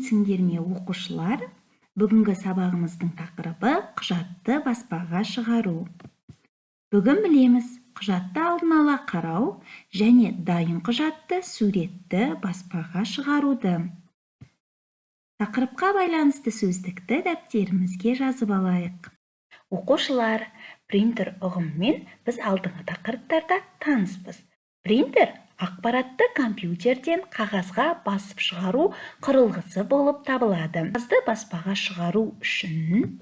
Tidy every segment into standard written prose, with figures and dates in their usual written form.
Сіңдер ме оқушылар, бүгінгі сабағымыздың тақырыбы құжатты баспаға шығару. Бүгін білеміз, құжатты алдын ала қарау және дайын құжатты суретті баспаға шығаруды. Тақырыпқа байланысты сөздікті дәптерімізге жазып алайық. Оқушылар, принтер ұғымымен біз алдыңғы тақырыптарда таныспыз. Принтер ақпаратты компьютерден қағазға басып шығару құрылғысы болып табылады. Қағазды баспаға шығару үшін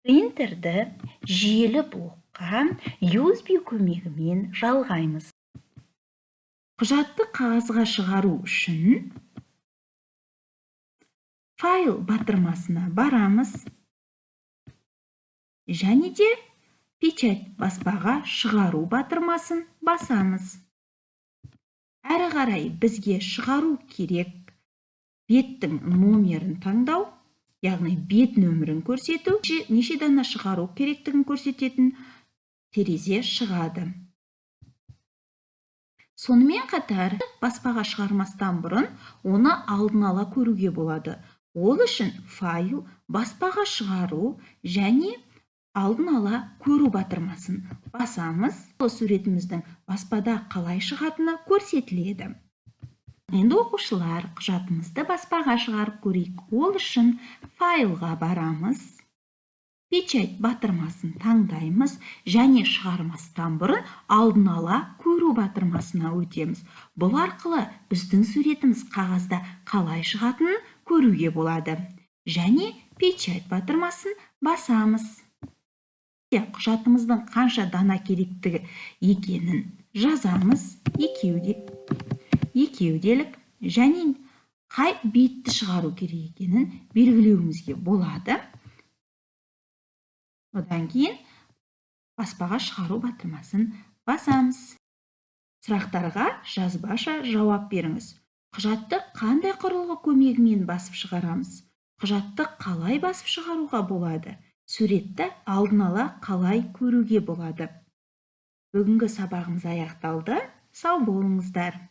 принтерді жүйелі блокқа USB көмегімен жалғаймыз. Құжатты қағазға шығару үшін файл батырмасына барамыз және де печать баспаға шығару батырмасын басамыз. Әрі қарай бізге шығару керек беттің номерін таңдау, яғни бет нөмірін көрсету, неше дана шығару керектігін көрсететін терезе шығады. Сонымен қатар, баспаға шығармастан бұрын оны алдын ала көруге болады. Ол үшін файл, баспаға шығару және алдын ала көру батырмасын басамыз. Суретіміздің баспада қалай шығатыны көрсетіледі. Енді оқушылар, құжатымызды баспаға шығарып көрейік. Ол үшін файлға барамыз, печать батырмасын таңдаймыз және шығармастан бұрын алдын ала көру батырмасына өтеміз. Бұл арқылы біздің суретіміз қағазда қалай шығатынын көруге болады. Және печать батырмасын басамыз. Құжатымыздың қанша дана керектігі екенін жазамыз, екеуделік және қай бетті шығару керек екенін белгілеуімізге болады. Одан кейін баспаға шығару батырмасын басамыз. Сұрақтарға жазбаша жауап беріңіз. Құжатты қандай құрылғы көмегімен басып шығарамыз? Құжатты қалай басып шығаруға болады? Суретті алдын ала қалай көруге болады? Бүгінгі сабағымыз аяқталды. Сау болыңыздар.